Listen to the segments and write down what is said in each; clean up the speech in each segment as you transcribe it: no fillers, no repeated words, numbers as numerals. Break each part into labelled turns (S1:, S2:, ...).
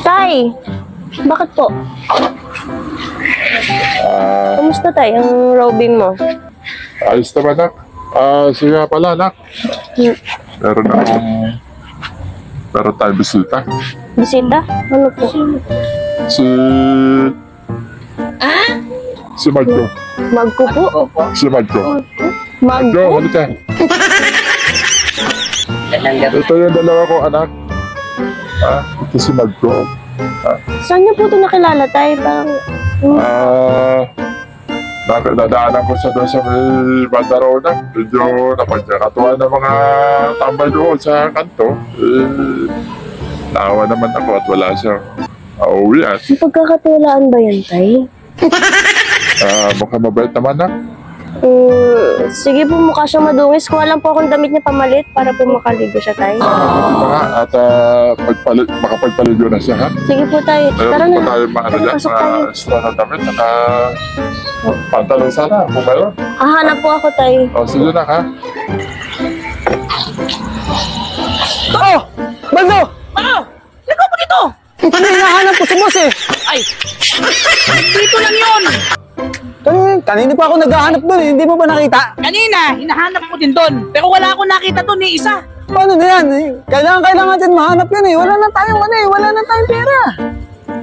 S1: Tay, bakit po? Kumusta tay, ang robing mo?
S2: Ayos naman, nak. Sige nga pala, nak. Meron tayong bisita.
S1: Bisita? Ano po?
S2: Si Marco.
S1: Magko po?
S2: Si Marco.
S1: Magko?
S2: Ano ka? Ito yung dalawa kong anak. Ito si Marco.
S1: Saan niyo po ito nakilala tay?
S2: Nadaanan ko sa doon sa may Bandarona. Medyo napagkakatuwa ng mga tambay doon sa kanto. Naawa naman ako at wala siyang auwian.
S1: Pagkakatulaan ba yan tay?
S2: Mukhang mabait naman, nak.
S1: Sige po, mukha siyang madungis. Kuha lang po akong damit niya pamalit para po makaligo siya tay.
S2: Ito nga, at makapagpaligo na siya, ha?
S1: Sige po tay, tara na.
S2: Tayo maano dyan,
S1: Pasok tayo.
S2: mga extra na damit, pantalon sana, kung mayroon.
S1: Hanap po ako tay.
S2: O, sige na, ha?
S3: Oh! Baldo!
S4: Ano? Ikaw po dito!
S3: Ano hinahanap ko si boss eh?
S4: Ay! Dito lang yun!
S3: Kanina pa ako naghahanap doon eh, hindi mo ba nakita?
S4: Kanina, hinahanap ko din doon. Pero wala akong nakita doon ni isa.
S3: Paano na yan? Kailangan natin mahanap yan eh. Wala na tayong pera.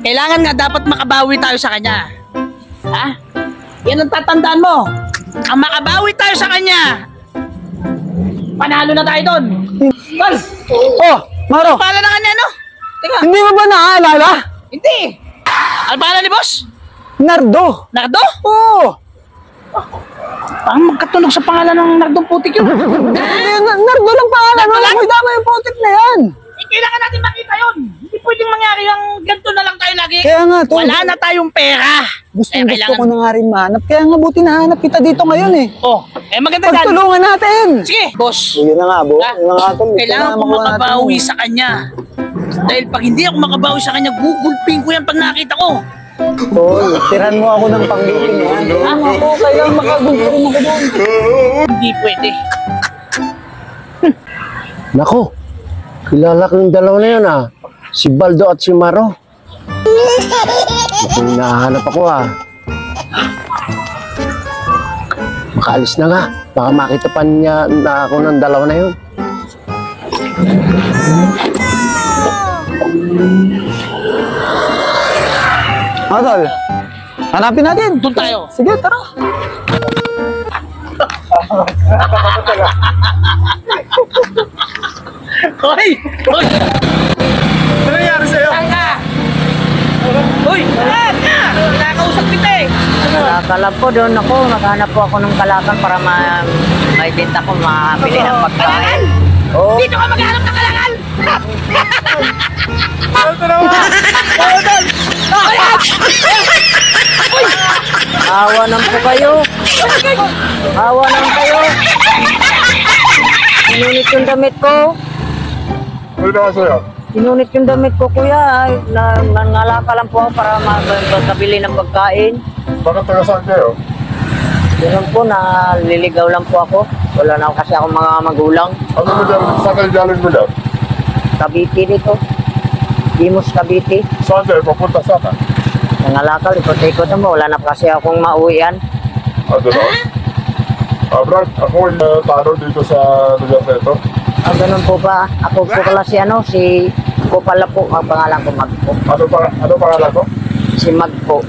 S4: Kailangan nga dapat makabawi tayo sa kanya. Ha? Yan ang tatandaan mo. Ang makabawi tayo sa kanya. Panalo na tayo doon. Tol!
S3: Oh, Maro,
S4: Pala na kanya, no? Teka,
S3: hindi mo ba naaalala?
S4: hindi. Ano pangalan ni boss?
S3: Nardo.
S4: Nardo?
S3: Oo.
S4: Parang magkatunog sa pangalan ng Nardong Putik yun.
S3: Nardo lang pangalan.
S4: Nardo lang?
S3: May dama yung putik na yan.
S4: Eh, kailangan natin makita yun. Hindi pwedeng mangyari yung ganito na lang tayo lagi.
S3: Kaya nga, tol.
S4: Wala na tayong pera.
S3: Gusto
S4: kailangan...
S3: ko na nga rin mahanap. Kaya nga buti nahanap kita dito ngayon eh.
S4: Oh, maganda dyan.
S3: Pagtulungan natin.
S4: Sige, boss.
S3: Sige na nga,
S4: Ha?
S3: Yun na nga, tol.
S4: Kailangan ko makabawi sa kanya. Dahil pag hindi ako makabawi sa kanya, gugulping ko yan pag nakita ko.
S3: Tol, tiran mo ako ng panggiting yan. Ako, kailangan makagulping ako doon.
S4: Hindi pwede.
S5: Nako, kilala ko yung dalawa na yun si Baldo at si Maro. Mukhang hinahanap ako Makaalis na nga, baka makita pa niya na ako ng dalawa na yun.
S3: Tol, hanapin natin.
S4: Doon tayo.
S3: Sige, tara.
S4: Hoy! Hoy!
S3: Ano nangyari sa'yo?
S4: Saan ka? Hoy! Saan ka? Nakakausap kita eh.
S6: Kalab po doon ako, maghanap po ako ng kalakan para maibenta ko, mabili ng
S4: Kalangan?
S6: pagkain. Oo.
S4: Dito ka maghanap ng kalangan!
S3: Ito naman.
S6: Awa naman po kayo. Awa naman kayo. Inunit yung damit ko.
S2: Ano na sa'yo?
S6: Inunit yung damit ko, kuya. Nangalaka lang po ako para makabili ng pagkain.
S2: Bakit taga saan kayo?
S6: Yun po, naliligaw lang po ako. Wala na kasi akong mga magulang.
S2: Ano mo dyan? Saan kayo galing mo dyan?
S6: Cavite dito. Dimos Cavite.
S2: Saan kayo? Papunta sana?
S6: Nangalakal, ikot-ikot naman. Wala na kasi akong mauwian.
S2: Ano na? Brad, ako yung tanong dito sa lugar na ito.
S6: Ganun po ba? Ako po pala si ko pala po. Ang pangalan ko Magpo.
S2: Ano pangalan ko?
S6: Si Magpo.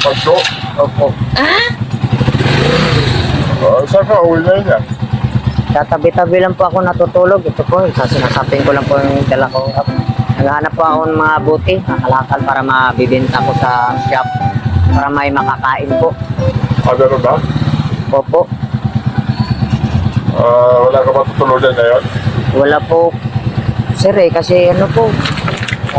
S2: Pagdo?
S6: Opo.
S2: Saan ka? Uwi na yun yan.
S6: Tatabi-tabi lang po ako natutulog. Ito po, sinasapin ko lang po yung dala ko. Naghahanap po ako ng mga buti, nakalakal para mabibenta ko sa shop. Para may makakain po.
S2: Gano'n ba?
S6: Opo.
S2: Wala ka matutulugan ngayon?
S6: Wala po. Sir kasi ano po,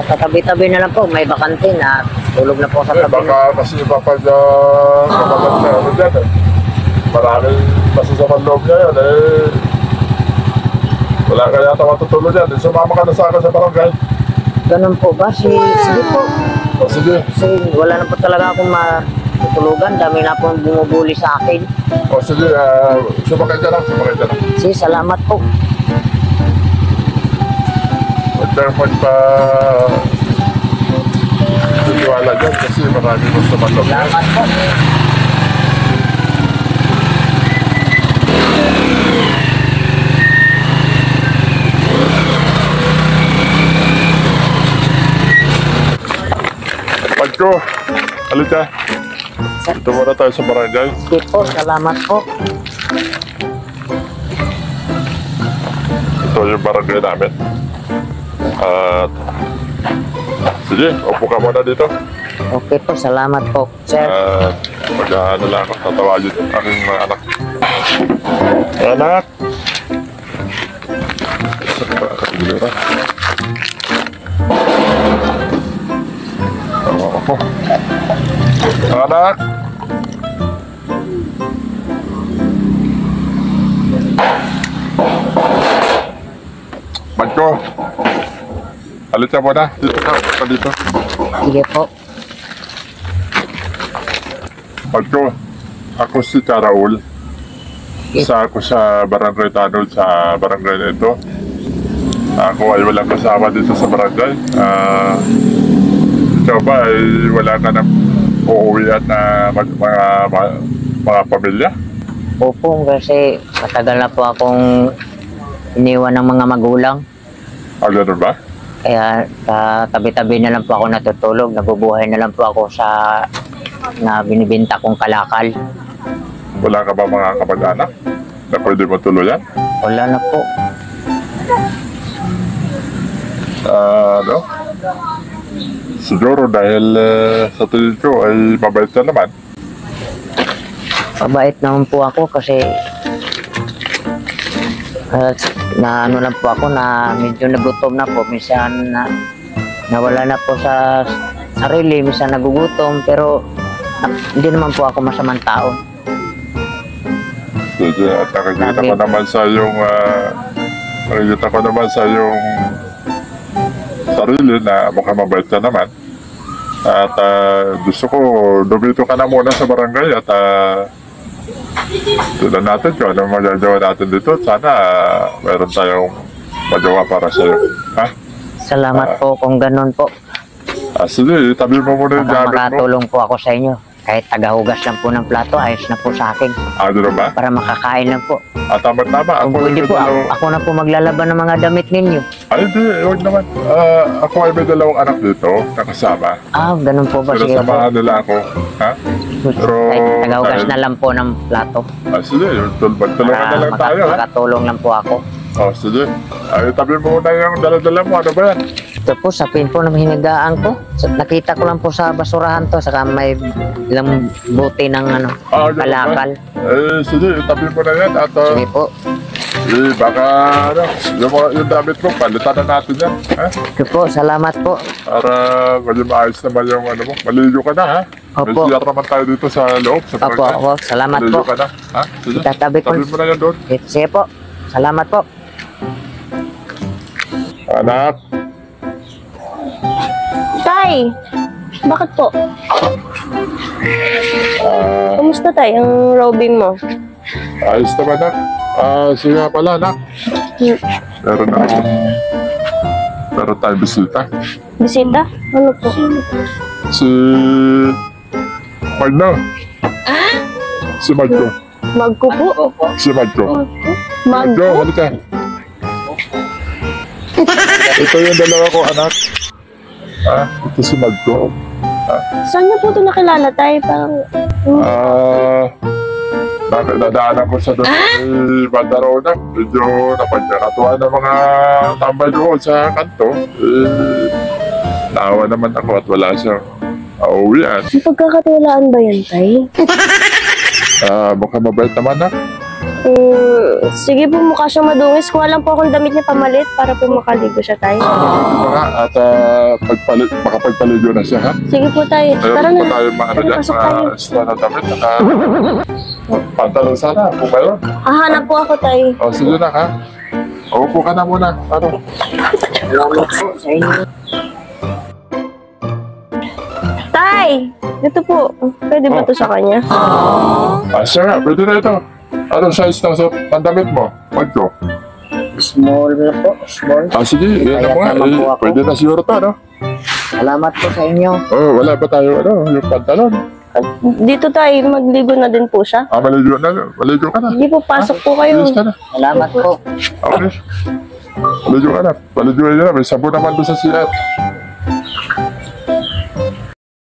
S6: tatabi-tabi na lang po. May bakante na tulog na po sa tabi.
S2: Baka kasi kapag kapag na ano dyan maraming masasamang loob niya yun wala ka yata matutulugan. Sumama ka na sa akin sa barangay.
S6: Ganun po ba? Sige po.
S2: Sige.
S6: Kasi wala na po talaga akong matutulugan. Dami na po bumubuli sa akin.
S2: Sige, sumakay ka lang.
S6: Sige, salamat po.
S2: Huwag tayo dyan kasi marami gusto manok.
S6: Salamat po.
S2: Pagko, halika. Ito muna tayo sa barangay.
S6: Sige po, salamat po.
S2: Ito yung barangay namin. At sige, upo ka muna dito.
S6: Okay po, salamat po, sir.
S2: At mag-ano lang ako, tatawagin yung aking mga anak. Anak! Saan ba katulira? Tawa ako. Anak! Magko! Alit ka muna. Dito ka dito.
S6: Sige po.
S2: Magko, ako si Karaul. Isa ako sa barangay Tanod sa barangay na ito. Ako ay walang kasama dito sa barangay. Ikaw ba ay wala ka nang uuwian na mga pamilya?
S6: Opo, kasi matagal na po akong iniwan ng mga magulang.
S2: Ganun ba?
S6: Kaya sa tabi-tabi na lang po ako natutulog. Nabubuhay na lang po ako sa na binibinta kong kalakal.
S2: Wala ka ba mga kamag-anak na pwede mo tuluyan?
S6: Wala na po.
S2: Ano? Siguro dahil sa tingin ko ay mabait ka naman.
S6: Mabait naman po ako kasi na ano lang po ako na medyo nagutom na po. Minsan nawala na po sa sarili, minsan nagugutom, pero hindi naman po ako masamang tao.
S2: Sige, at nakikita ko naman sa iyong sarili na mukhang mabait ka naman. At gusto ko, dumito ka na muna sa barangay at tulan natin kung ano magagawa natin dito. Sana meron tayong magawa para sa iyo. Ha?
S6: Salamat po kung ganun po.
S2: Sige, tabi mo muna yung
S6: Baka
S2: gamit mo.
S6: makatulong po ako sa inyo. Kahit tagahugas lang po ng plato, ayos na po sa akin.
S2: Ano ba?
S6: Para makakain lang po.
S2: Tama-tama.
S6: Kung pwede po, ako na po maglalaban ng mga damit ninyo.
S2: Ay, hindi. Huwag naman. Ako ay may dalawang anak dito na kasama.
S6: Ganun po ba? Sige po.
S2: Sinasamahan nila ako. Ha? Pero-
S6: Kahit tagahugas na lang po ng plato.
S2: Sige. Tulungan na lang tayo. Ha?
S6: Makatulong lang po ako.
S2: Sige. Ay, tabi mo muna yung dala-dala mo. Ano ba yan?
S6: Ito po, sa pin po na hinigaan ko. Nakita ko lang po sa basurahan to. Saka may ilang buti ng
S2: Ganun ba?
S6: kalakal.
S2: Sige. Tabi mo na yan. At
S6: Sige po.
S2: baka yung damit mo, palitan na natin yan. Ha?
S6: Sige po, salamat po.
S2: Para maging maayos naman yung ano mo. Maligo ka na, ha?
S6: Opo.
S2: May CR naman tayo dito sa loob. Sa
S6: Opo,
S2: barangay.
S6: opo. Salamat
S2: Maligo
S6: po.
S2: ka na. Ha? Sige.
S6: Itatabi ko.
S2: Tabi mo na yan doon.
S6: Sige po. Salamat po.
S2: Anak.
S1: Tay! Bakit po? Kumusta tay ang robing mo?
S2: Ayos naman, nak. Sige nga pala, nak. Meron tayong bisita.
S1: Bisita? Ano po?
S2: Si Magno. Si Magno.
S1: Magko po?
S2: Si Magno.
S1: Magko?
S2: Halika. Ito yung dalawa ko, anak. Ito si Magno.
S1: Saan niyo po ito nakilala tay? Parang...
S2: Nadaanan ko sa doon si Bandarona. Medyo napagkakatuwa ng mga tambay doon sa kanto. Naawa naman ako at wala siyang auwian.
S1: May pagkakatiwalaan ba yan tay?
S2: Mukhang mabait naman, nak.
S1: Sige po, mukha siyang madungis. Kuha lang po akong damit niya pamalit para po makaligo siya tay.
S2: At makapagpaligo na siya, ha?
S1: Sige po tay. Tara
S2: Meron
S1: na.
S2: pa tayo mga ano
S1: Tara,
S2: dyan,
S1: pasok
S2: mga
S1: tayo.
S2: extra na damit. Pantalon sana, kung mayroon.
S1: Hahanap po ako tay.
S2: Sige na, ha? Upo ka na muna. Ano?
S6: Salamat po sa inyo.
S1: Tay! Ito po. Pwede ba ito sa kanya?
S2: Siya nga, pwede na ito. Anong size ng damit mo? Magko.
S6: Small na po. Small.
S2: Sige, yan
S6: Kaya
S2: mo nga.
S6: tama po ako.
S2: Pwede na siguro ito, no?
S6: Salamat po sa inyo.
S2: Oh, wala ba tayo, yung pantalon?
S1: At dito tayo, magligo na din po siya.
S2: Maligo na, maligo ka na.
S1: Hindi po, pasok po kayo.
S2: Bilis ka na.
S6: Salamat po.
S2: Okay. Maligo ka na. Maligo ka na. May sabon naman doon sa CR.